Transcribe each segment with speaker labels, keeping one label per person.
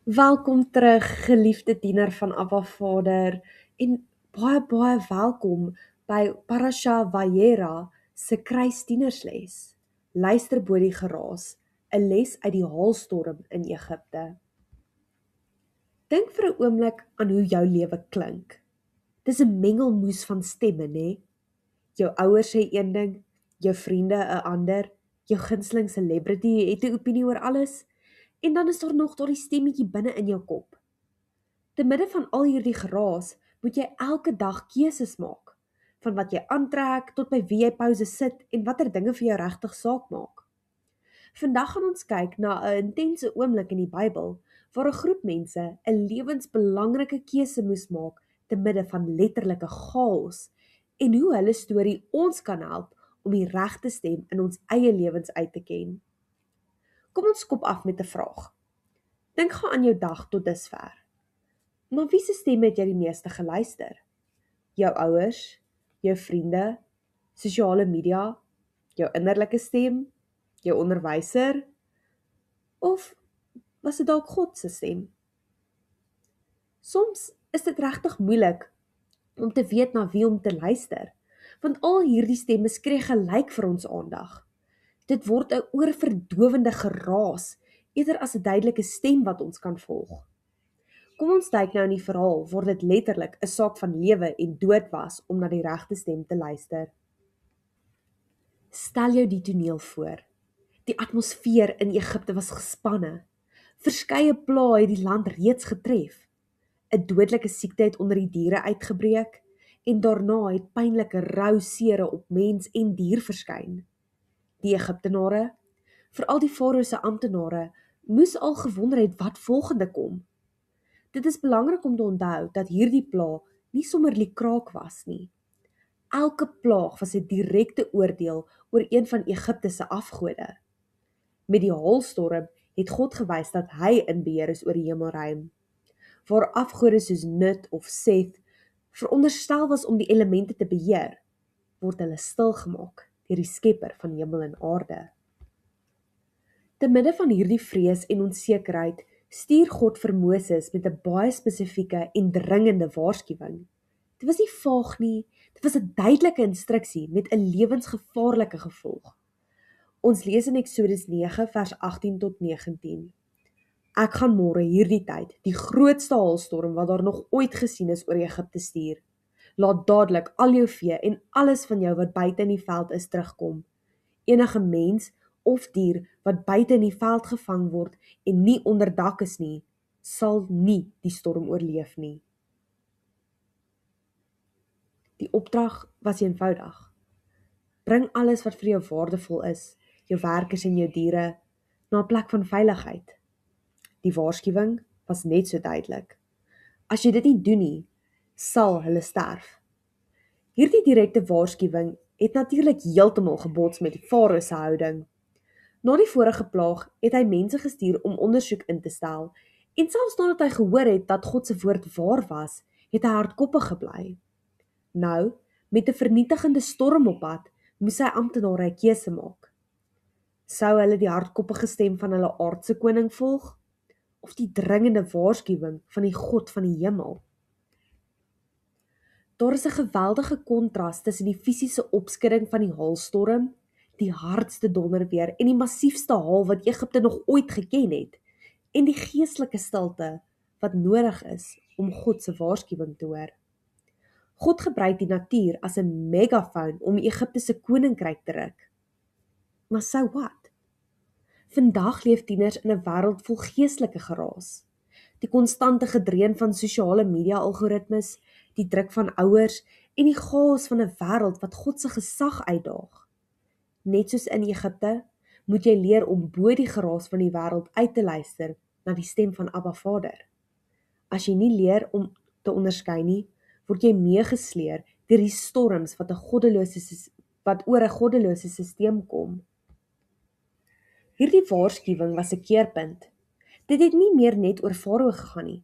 Speaker 1: Welkom terug, geliefde diener van Abba Vader, en baie welkom by Parasha Vayera se kruisdienersles. Luister bo die geraas, 'n les uit die haalstorm in Egipte. Dink vir 'n oomblik aan hoe jou lewe klink. Dis 'n mengelmoes van stemme, nê? Jou ouers sê een ding, jou vriende 'n ander, jou gunsteling celebrity het 'n opinie oor alles, en dan is daar nog daardie stemmetjie binne in jou kop. Te midde van al hierdie geraas, moet jy elke dag keuses maak, van wat jy aantrek tot by wie jy pouse sit en watter dinge vir jou regtig saak maak. Vandag gaan ons kyk na 'n intense oomblik in die Bybel, waar 'n groep mense 'n lewensbelangrike keuse moes maak te midde van letterlike chaos, en hoe hulle storie ons kan help om die regte stem in ons eie lewens uit te ken. Kom ons skop af met 'n vraag. Dink gou aan jou dag tot dusver. Na wie se stem het jy die meeste geluister? Jou ouers, jou vriende, sosiale media, jou innerlike stem, jou onderwyser, of was dit dalk God se stem? Soms is dit regtig moeilik om te weet na wie om te luister, want al hierdie stemme skree gelyk vir ons aandag. Dit word 'n oorverdowende geraas, eerder as 'n duidelike stem wat ons kan volg. Kom ons duik nou in die verhaal waar dit letterlik 'n saak van lewe en dood was om na die regte stem te luister. Stel jou die toneel voor. Die atmosfeer in Egipte was gespanne. Verskeie plaae het die land reeds getref. 'n Dodelike siekte het onder die diere uitgebreek en daarna het pynlike rou sere op mens en dier verskyn. Die Egiptenare, veral die farao se amptenare, moes al gewonder het wat volgende kom. Dit is belangrik om te onthou dat hierdie plaag nie sommer liekraak was nie. Elke plaag was 'n direkte oordeel oor een van Egipte se afgode. Met die haalstorm het God gewys dat hy in beheer is oor die hemelruim. Waar afgode soos Nut of Seth veronderstel was om die elemente te beheer, word hulle stilgemaak deur die Skepper van hemel en aarde. Te midde van hierdie vrees en onsekerheid stuur God vir Moses met 'n baie spesifieke en dringende waarskuwing. Dit was nie vaag nie, dit was 'n duidelike instruksie met 'n lewensgevaarlike gevolg. Ons lees in Eksodus 9 vers 18 tot 19. Ek gaan môre hierdie tyd die grootste haalstorm wat daar nog ooit gesien is oor Egipte stuur. Laat dadelik al jou vee en alles van jou wat buite in die veld is terugkom. Enige mens of dier wat buite in die veld gevang word en nie onder dak is nie, sal nie die storm oorleef nie. Die opdrag was eenvoudig. Bring alles wat vir jou waardevol is, jou werkers en jou diere, na 'n plek van veiligheid. Die waarskuwing was net so duidelik. As jy dit nie doen nie, sal hulle sterf. Hierdie direkte waarskuwing het natuurlik heeltemal gebots met die farao se houding. Na die vorige plaag het hy mense gestuur om ondersoek in te stel, en selfs nadat hy gehoor het dat God se woord waar was, het hy hardkoppig gebly. Nou, met 'n vernietigende storm op pad, moes sy amptenare 'n keuse maak. Sou hulle die hardkoppige stem van hulle aardse koning volg, of die dringende waarskuwing van die God van die hemel? Daar is 'n geweldige kontras tussen die fisiese opskudding van die haalstorm, die hardste donderweer en die massiefste haal wat Egipte nog ooit geken het, en die geestelike stilte wat nodig is om God se waarskuwing te hoor. God gebruik die natuur as 'n megafoon om Egipte se koninkryk te ruk. Maar so wat? Vandag leef tieners in 'n wêreld vol geestelike geraas. Die konstante gedreun van sosiale media algoritmes, die druk van ouers en die chaos van 'n wêreld wat God se gesag uitdaag. Net soos in Egipte, moet jy leer om bo die geraas van die wêreld uit te luister na die stem van Abba Vader. As jy nie leer om te onderskei nie, word jy meegesleer deur die storms wat oor 'n goddelose stelsel kom. Hierdie waarskuwing was 'n keerpunt. Dit het nie meer net oor farao gegaan nie.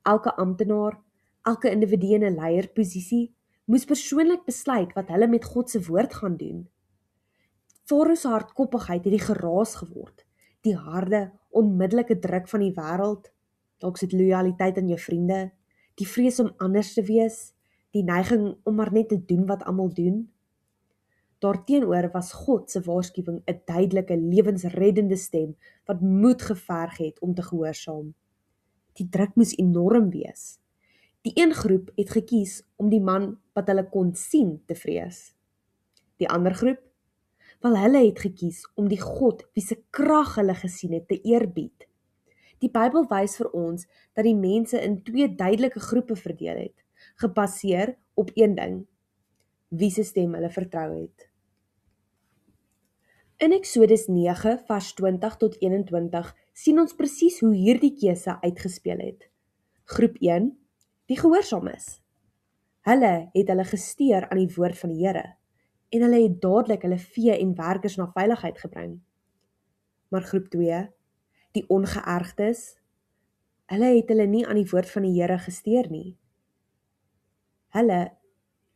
Speaker 1: Elke amptenaar, elke individu in 'n leierposisie moes persoonlik besluit wat hulle met God se woord gaan doen. Farao se hardkoppigheid het die geraas geword, die harde, onmiddellike druk van die wêreld, Dalk is dit loyaliteit aan jou vriende, die vrees om anders te wees, die neiging om maar net te doen wat almal doen. Daarteenoor was God se waarskuwing 'n duidelike lewensreddende stem wat moed geverg het om te gehoorsaam. Die druk moes enorm wees. Die een groep het gekies om die man wat hulle kon sien te vrees. Die ander groep, wel hulle het gekies om die God wie se krag hulle gesien het te eerbied. Die Bybel wys vir ons dat die mense in twee duidelike groepe verdeel het, gebaseer op een ding: wie se stem hulle vertrou het. In Eksodus 9 vers 20 tot 21 sien ons presies hoe hierdie keuse uitgespeel het. Groep 1, die gehoorsaam is. Hulle het hulle gesteer aan die woord van die Here en hulle het dadelik hulle vee en werkers na veiligheid gebring. Maar groep 2, die ongeërgdes, hulle het hulle nie aan die woord van die Here gesteer nie. Hulle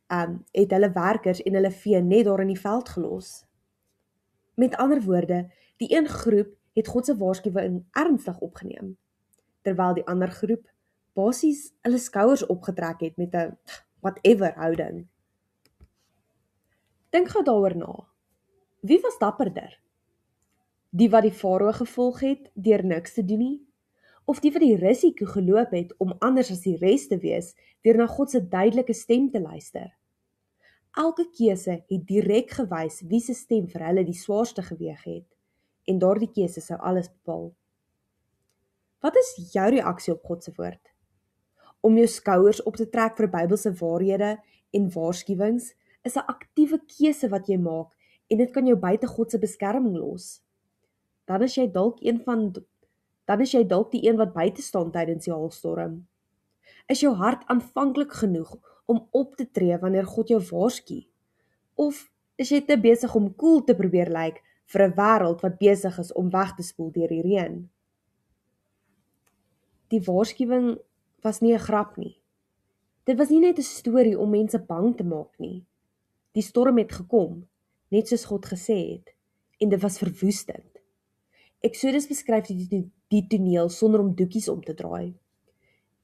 Speaker 1: het hulle werkers en hulle vee net daar in die veld gelos. Met ander woorde, die een groep het God se waarskuwing ernstig opgeneem, terwyl die ander groep basies hulle skouers opgetrek het met 'n whatever houding. Dink gou daaroor na. Wie was dapperder? Die wat die farao gevolg het deur niks te doen nie, of die wat die risiko geloop het om anders as die res te wees deur na God se duidelike stem te luister? Elke keuse het direk gewys wie se stem vir hulle die swaarste geweeg het, en daardie keuse sou alles bepaal. Wat is jou reaksie op God se woord? Om jou skouers op te trek vir Bybelse waarhede en waarskuwings is 'n aktiewe keuse wat jy maak en dit kan jou buite God se beskerming los. Dan is jy dalk die een wat buite staan tydens die haalstorm. Is jou hart aanvanklik genoeg om op te tree wanneer God jou waarsku? Of is jy te besig om cool te probeer lyk vir 'n wêreld wat besig is om weg te spoel deur die reën? Die waarskuwing was nie 'n grap nie. Dit was nie net 'n storie om mense bang te maak nie. Die storm het gekom, net soos God gesê het, en dit was verwoestend. Eksodus beskryf die toneel sonder om doekies om te draai.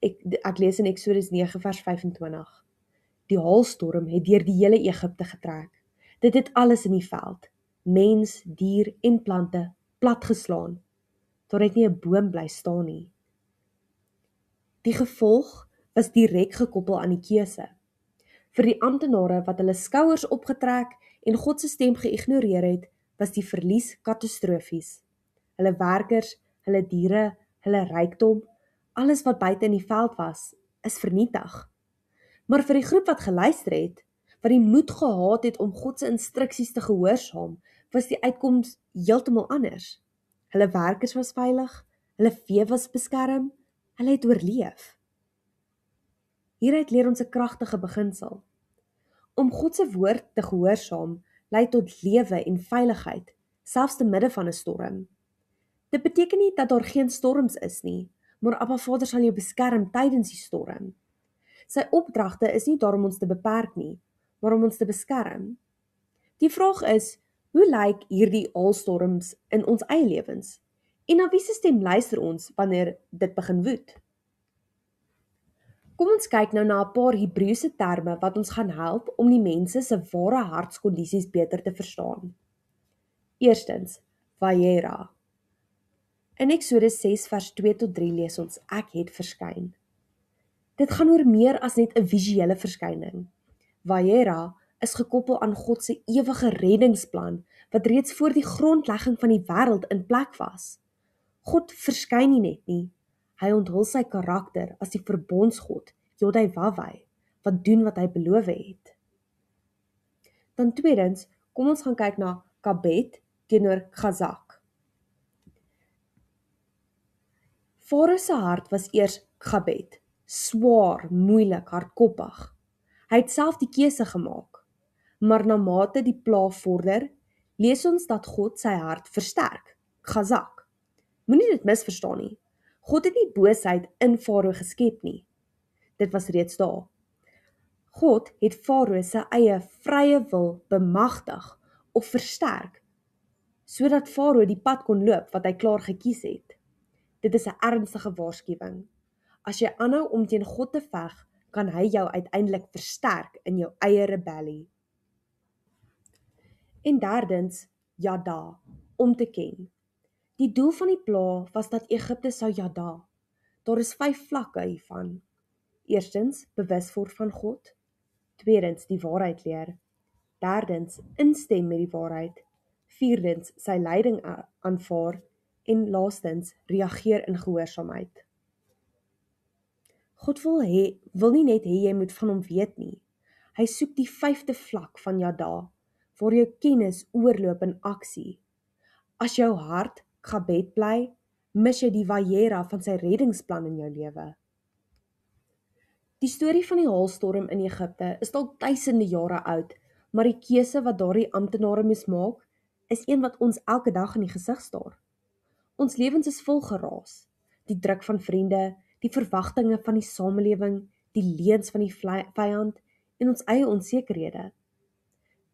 Speaker 1: Ek lees in Eksodus 9 vers 25. Die haalstorm het deur die hele Egipte getrek. Dit het alles in die veld, mens, dier en plante, platgeslaan. Daar het nie 'n boom bly staan nie. Die gevolg was direk gekoppel aan die keuse. Vir die amptenare wat hulle skouers opgetrek en God se stem geïgnoreer het, was die verlies katastrofies. Hulle werkers, hulle diere, hulle rykdom, alles wat buite in die veld was, is vernietig. Maar vir die groep wat geluister het, wat die moed gehad het om God se instruksies te gehoorsaam, was die uitkoms heeltemal anders. Hulle werkers was veilig, hulle vee was beskerm, hulle het oorleef. Hieruit leer ons 'n kragtige beginsel. Om God se woord te gehoorsaam, lei tot lewe en veiligheid, selfs te midde van 'n storm. Dit beteken nie dat daar geen storms is nie, maar Abba Vader sal jou beskerm tydens die storm. Sy opdragte is nie daar om ons te beperk nie, maar om ons te beskerm. Die vraag is, hoe lyk hierdie haalstorms in ons eie lewens? En na wie se stem luister ons wanneer dit begin woed? Kom ons kyk nou na 'n paar Hebreëse terme wat ons gaan help om die mense se ware hartskondisies beter te verstaan. Eerstens, Vayera. In Eksodus 6 vers 2 tot 3 lees ons, ek het verskyn. Dit gaan oor meer as net 'n visuele verskyning. Vayera is gekoppel aan God se ewige reddingsplan wat reeds voor die grondlegging van die wêreld in plek was. God verskyn nie net nie, hy onthul sy karakter as die verbondsgod, Yodai-Wawai, wat doen wat hy beloof het. Dan tweedens, kom ons gaan kyk na Kabed teenoor Chazak. Farao se hart was eers Kabed, swaar, moeilik, hardkoppig. Hy het self die keuse gemaak, maar na mate die pla vorder, lees ons dat God sy hart versterk, Chazak. Moenie dit misverstaan nie. God het nie boosheid in Farao geskep nie. Dit was reeds daar. God het Farao se eie vrye wil bemagtig of versterk, sodat Farao die pad kon loop wat hy klaar gekies het. Dit is 'n ernstige waarskuwing. As jy aanhou om teen God te veg, kan hy jou uiteindelik versterk in jou eie rebellie. En derdens, Yada, om te ken. Die doel van die pla was dat Egipte sou Yada. Daar is 5 vlakke hiervan. Eerstens, bewus word van God. Tweedens, die waarheid leer. Derdens, instem met die waarheid. Vierdens, sy leiding aanvaar. En laastens, reageer in gehoorsaamheid. God wil nie net hê jy moet van hom weet nie. Hy soek die 5de vlak van Yada, waar jou kennis oorloop in aksie. As jou hart gebed bly, mis jy die wajera van sy reddingsplan in jou lewe. Die storie van die haalstorm in Egipte is al duisende jare oud, maar die keuse wat daardie amptenare moes maak, is een wat ons elke dag in die gesig staar. Ons lewens is vol geraas, die druk van vriende, die verwagtinge van die samelewing, die leuns van die vyand en ons eie onsekerhede.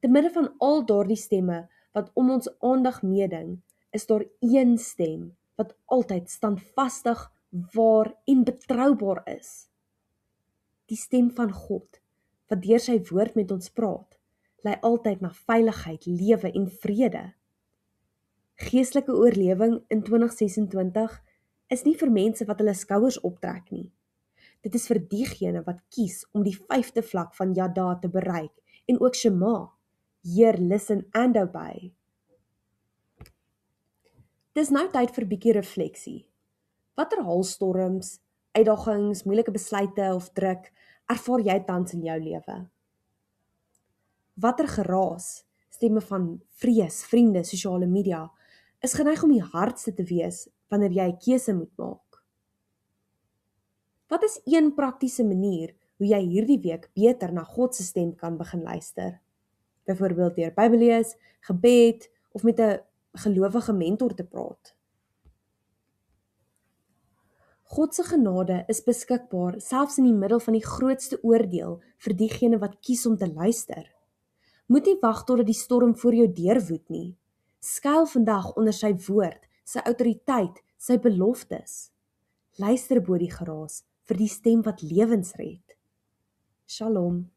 Speaker 1: Te midde van al daardie stemme wat om ons aandag meeding, is daar een stem wat altyd standvastig, waar en betroubaar is. Die stem van God, wat deur sy woord met ons praat, lei altyd na veiligheid, lewe en vrede. Geestelike oorlewing in 2026 is nie vir mense wat hulle skouers optrek nie. Dit is vir diegene wat kies om die 5de vlak van Yada te bereik en ook Shema, hear, listen and obey. Dis nou tyd vir 'n bietjie refleksie. Watter haalstorms, uitdagings, moeilike besluite of druk ervaar jy tans in jou lewe? Watter geraas, stemme van vrees, vriende, sosiale media, is geneig om die hardste te wees wanneer jy 'n keuse moet maak? Wat is een praktiese manier hoe jy hierdie week beter na God se stem kan begin luister? Byvoorbeeld deur Bybel lees, gebed of met 'n gelowige mentor te praat. God se genade is beskikbaar selfs in die middel van die grootste oordeel vir diegene wat kies om te luister. Moet nie wag totdat die storm voor jou deur woed nie. Skuil vandag onder sy woord, sy autoriteit, sy beloftes. Luister bo die geraas vir die stem wat lewens red. Shalom.